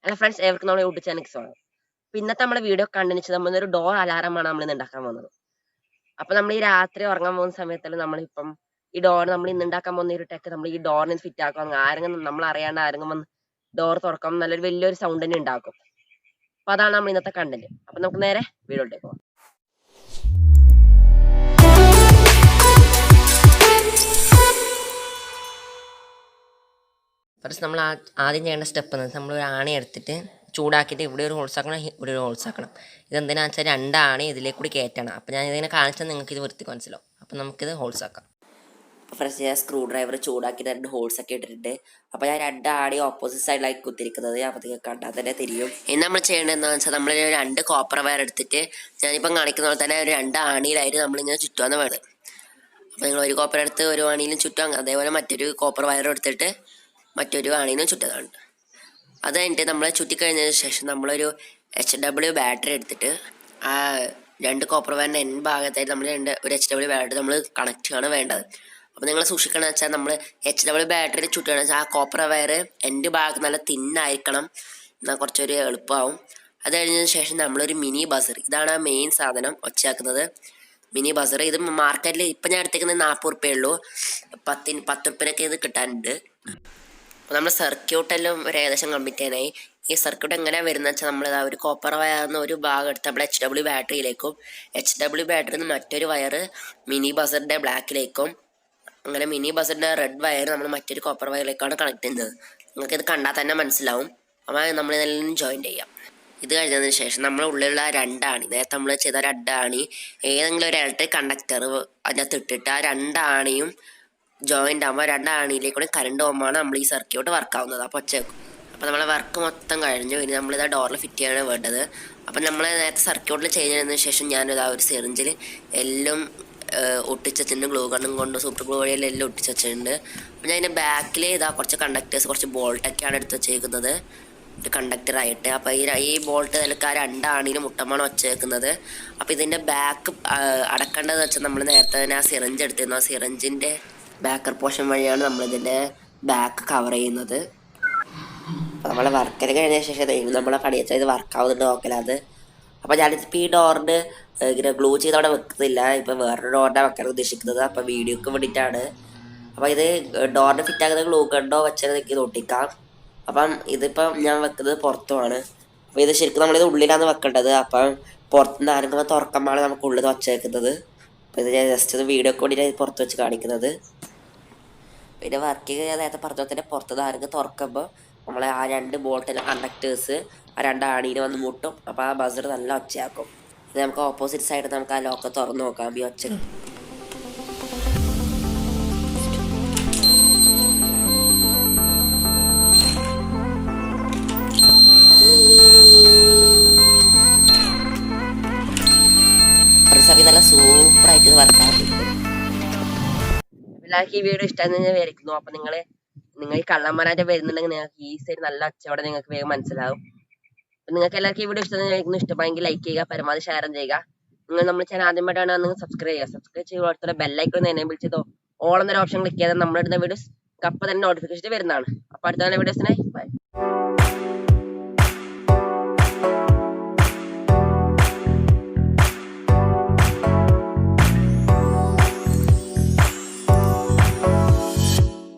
Hello friends, ഏവർക്കും നമ്മുടെ YouTube ചാനലിലേക്ക് സ്വാഗതം. അപ്പൊ ഇന്നത്തെ നമ്മുടെ വീഡിയോ കണ്ടുവെച്ച് നമ്മളൊരു ഡോർ അലാറമാണ് നമ്മൾ ഇന്ന് ഉണ്ടാക്കാൻ പോകുന്നത്. അപ്പൊ നമ്മൾ ഈ രാത്രി ഉറങ്ങാൻ പോകുന്ന സമയത്തല്ല നമ്മളിപ്പം ഈ ഡോർ നമ്മൾ ഇന്ന് ഉണ്ടാക്കാൻ പോകുന്ന ഒരു ടെക്ക് നമ്മൾ ഈ ഡോറിന് ഫിറ്റ് ആക്കാം. ആരെങ്കിലും നമ്മൾ അറിയാണ്ട് ആരെങ്കിലും വന്ന് ഡോർ തുറക്കാം നല്ലൊരു വലിയൊരു സൗണ്ട് തന്നെ ഉണ്ടാക്കും. അപ്പൊ അതാണ് നമ്മൾ ഇന്നത്തെ കണ്ടന്റ്. അപ്പൊ നമുക്ക് നേരെ വീഡിയോയിലേക്ക് പോകാം. ഫസ്റ്റ് നമ്മൾ ആദ്യം ചെയ്യേണ്ട സ്റ്റെപ്പ് എന്ന് നമ്മൾ ഒരു ആണി എടുത്തിട്ട് ചൂടാക്കിയിട്ട് ഇവിടെ ഒരു ഹോൾസ് ആക്കണം, ഇവിടെ ഒരു ഹോൾസ് ആക്കണം. ഇതെന്തിനാണെന്ന് വെച്ചാൽ രണ്ടാണി ഇതിലേക്ക് കൂടി കയറ്റണം. അപ്പോൾ ഞാൻ ഇതിനെ കാണിച്ചാൽ നിങ്ങൾക്ക് ഇത് വൃത്തിക്ക് മനസ്സിലാവും. അപ്പോൾ നമുക്കിത് ഹോൾസ് ആക്കാം. അപ്പോൾ ഫസ്റ്റ് ഞാൻ സ്ക്രൂ ഡ്രൈവർ ചൂടാക്കിയിട്ട് 2 ഹോൾസ് ഒക്കെ ഇട്ടിട്ടുണ്ട്. അപ്പോൾ ഞാൻ 2 ആണി ഓപ്പോസിറ്റ് സൈഡിലായി കുത്തിരിക്കുന്നത് അപ്പോഴത്തേക്ക് കണ്ടാൽ തന്നെ തിരിയും. ഇനി നമ്മൾ ചെയ്യേണ്ടതെന്ന് വെച്ചാൽ നമ്മൾ 2 കോപ്പർ വയർ എടുത്തിട്ട് ഞാനിപ്പം കാണിക്കുന്ന പോലെ തന്നെ ഒരു 2 ആണിയിലായിട്ട് നമ്മളിങ്ങനെ ചുറ്റുവാന്ന് വേണം. അപ്പോൾ നിങ്ങൾ ഒരു കോപ്പർ എടുത്ത് ഒരു ആണിയിലും ചുറ്റും, അതേപോലെ മറ്റൊരു കോപ്പർ വയർ എടുത്തിട്ട് മറ്റൊരു ആണിയിലും ചുറ്റതാണ്. അത് കഴിഞ്ഞിട്ട് നമ്മൾ ചുറ്റിക്കഴിഞ്ഞതിന് ശേഷം നമ്മളൊരു HW ബാറ്ററി എടുത്തിട്ട് ആ 2 കോപ്പർ വയറിൻ്റെ എൻ ഭാഗത്തായിട്ട് നമ്മൾ ഒരു HW ബാറ്ററി നമ്മൾ കണക്ട് ആണ് വേണ്ടത്. അപ്പോൾ നിങ്ങൾ സൂക്ഷിക്കണമെന്ന് വെച്ചാൽ നമ്മൾ HW ബാറ്ററി ചുറ്റുകയാണെന്ന് വെച്ചാൽ ആ കോപ്പർ വയർ എൻ്റെ ഭാഗത്ത് നല്ല തിന്നായിരിക്കണം, എന്നാൽ കുറച്ചൊരു എളുപ്പമാവും. അത് കഴിഞ്ഞതിന് ശേഷം നമ്മളൊരു മിനി ബസർ, ഇതാണ് മെയിൻ സാധനം ഒച്ചയാക്കുന്നത്, മിനി ബസർ. ഇത് മാർക്കറ്റിൽ ഇപ്പം ഞാൻ എടുത്തേക്കുന്നത് 40 ഉറുപ്പ്യേ ഉള്ളൂ. 10 ഉറുപ്പ്യനൊക്കെ ഇത് കിട്ടാനുണ്ട്. അപ്പോൾ നമ്മൾ സർക്യൂട്ടെല്ലാം ഒരു ഏകദേശം കംപ്ലീറ്റ് ചെയ്യാനായി. ഈ സർക്യൂട്ട് എങ്ങനെയാണ് വരുന്നത് വെച്ചാൽ നമ്മൾ ഒരു കോപ്പർ വയറിന്ന് ഒരു ഭാഗം എടുത്ത് നമ്മൾ HW ബാറ്ററിയിലേക്കും HW ബാറ്ററിയിൽ നിന്ന് മറ്റൊരു വയർ മിനി ബസറിൻ്റെ ബ്ലാക്കിലേക്കും അങ്ങനെ മിനി ബസറിൻ്റെ റെഡ് വയർ നമ്മൾ മറ്റൊരു കോപ്പർ വയറിലേക്കാണ് കണക്ട് ചെയ്യുന്നത്. നിങ്ങൾക്കിത് കണ്ടാൽ തന്നെ മനസ്സിലാവും. അപ്പോൾ നമ്മൾ ഇതെല്ലാം ജോയിൻ ചെയ്യാം. ഇത് കഴിഞ്ഞതിന് ശേഷം നമ്മൾ ഉള്ളിലുള്ള 2 ആണി, നേരത്തെ നമ്മൾ ചെയ്ത 2 ആണി ഏതെങ്കിലും ഒരു ഇലക്ട്രിക് കണ്ടക്ടർ അതിനകത്ത് ഇട്ടിട്ട് ആ 2 ആണിയും ജോയിൻ്റ് ആകുമ്പോൾ 2 ആണിയിലേക്ക് കൂടി കറണ്ട് പോകുമ്പോഴാണ് നമ്മൾ ഈ സർക്യൂട്ട് വർക്കാവുന്നത്. അപ്പോൾ ഒച്ചേക്കും. അപ്പോൾ നമ്മളെ വർക്ക് മൊത്തം കഴിഞ്ഞു. ഇനി നമ്മളിത് ഡോറിൽ ഫിറ്റ് ചെയ്യാണ് വേണ്ടത്. അപ്പം നമ്മൾ നേരത്തെ സർക്യൂട്ടിൽ ചെയ്യുന്നതിന് ശേഷം ഞാനിതാ ഒരു സിറിഞ്ചിൽ എല്ലാം ഒട്ടിച്ച് വെച്ചിട്ടുണ്ട്. ഗ്ലൂ ഗണ്ണും കൊണ്ട് സൂപ്പർ ഗ്ലൂ വഴിയെല്ലാം എല്ലാം ഒട്ടിച്ച് വെച്ചിട്ടുണ്ട്. അപ്പോൾ ഞാൻ അതിൻ്റെ ബാക്കിൽ ഇതാ കുറച്ച് കണ്ടക്ടേഴ്സ്, കുറച്ച് ബോൾട്ടൊക്കെയാണ് എടുത്ത് വെച്ചേക്കുന്നത് ഒരു കണ്ടക്ടറായിട്ട്. അപ്പോൾ ഈ ബോൾട്ട് നിലക്ക് ആ 2 ആണിയിലും മുട്ടമാണ് വെച്ചേക്കുന്നത്. അപ്പോൾ ഇതിൻ്റെ ബാക്ക് അടക്കേണ്ടതെന്ന് വെച്ചാൽ നമ്മൾ നേരത്തെ തന്നെ ആ സിറിഞ്ച് എടുത്തിരുന്നു. ആ സിറിഞ്ചിൻ്റെ ബാക്കർ പോർഷൻ വഴിയാണ് നമ്മളിതിൻ്റെ ബാക്ക് കവർ ചെയ്യുന്നത്. അപ്പോൾ നമ്മളെ വർക്കിന് കഴിഞ്ഞ ശേഷം നമ്മളെ കടിയച്ച ഇത് വർക്കാവുന്നുണ്ട് നോക്കലാത്. അപ്പോൾ ഞാനിപ്പോൾ ഈ ഡോറിന് ഇങ്ങനെ ഗ്ലൂ ചെയ്ത് അവിടെ വെക്കുന്നില്ല, ഇപ്പോൾ വേറൊരു ഡോറിൻ്റെ വെക്കാൻ ഉദ്ദേശിക്കുന്നത്. അപ്പോൾ വീഡിയോക്ക് വേണ്ടിയിട്ടാണ്. അപ്പോൾ ഇത് ഡോറിന് ഫിറ്റാക്കുന്ന ഗ്ലൂ ഗണ്ണോ വെച്ചാൽ എനിക്ക് ഒട്ടിക്കാം. അപ്പം ഇതിപ്പം ഞാൻ വെക്കുന്നത് പുറത്തുമാണ്. അപ്പോൾ ഇത് ശരിക്കും നമ്മളിത് ഉള്ളിലാണ് വെക്കേണ്ടത്. അപ്പം പുറത്തുനിന്ന് ആരെങ്കിലും തുറക്കുമ്പോഴാണ് നമുക്ക് ഉള്ളിൽ വച്ചേക്കുന്നത്. അപ്പോൾ ഇത് ഞാൻ ജസ്റ്റ് ഇത് വീഡിയോക്ക് വേണ്ടിയിട്ടാണ് പുറത്ത് വെച്ച് കാണിക്കുന്നത്. പിന്നെ വർക്കിങ് ഞാൻ നേരത്തെ പറഞ്ഞതിൻ്റെ പുറത്തുനിന്ന് ആരെങ്കിലും തുറക്കുമ്പോൾ നമ്മൾ ആ 2 ബോൾട്ടിലെ കണ്ടക്ടേഴ്സ് ആ 2 ആണിയിൽ വന്ന് മുട്ടും. അപ്പോൾ ആ ബസർ നല്ല ഒച്ചയാക്കും. ഇത് നമുക്ക് ഓപ്പോസിറ്റ് സൈഡിൽ നമുക്ക് ആ ലോക്ക് തുറന്ന് നോക്കാം ഈ ഒച്ച. സമയം നല്ല സൂപ്പറായിട്ട് വർക്കാക്കിയിട്ടുണ്ട്. എല്ലാവർക്കും ഈ വീഡിയോ ഇഷ്ടമാണെന്ന് ഞാൻ വിചാരിക്കുന്നു. അപ്പൊ നിങ്ങൾ ഈ കള്ളന്മാരായിട്ട് വരുന്നുണ്ടെങ്കിൽ നിങ്ങൾക്ക് ഈ സൈഡ് നല്ല ഒച്ചയോടെ നിങ്ങൾക്ക് വേഗം മനസ്സിലാവും. അപ്പൊ നിങ്ങൾക്ക് എല്ലാവർക്കും ഈ വീഡിയോ ഇഷ്ടമായിരുന്നു. ഇഷ്ടമായെങ്കിൽ ലൈക്ക് ചെയ്യുക, പരമാവധി ഷെയർ ചെയ്യുക. നിങ്ങൾ നമ്മൾ ചാനൽ ആദ്യമായിട്ടാണ് നിങ്ങൾ സബ്സ്ക്രൈബ് ചെയ്യുക. സബ്സ്ക്രൈബ് ചെയ്യുക, ബെല്ലൈക്കൺ എനേബിൾ ചെയ്തോ ഓൾ എന്നൊരു ഓപ്ഷൻ ക്ലിക്ക് ചെയ്താൽ നമ്മളിടുന്ന വീഡിയോസ് അപ്പം തന്നെ നോട്ടിഫിക്കേഷൻ വരുന്നതാണ്. അപ്പൊ അടുത്ത വീഡിയോസിനായി ബൈ.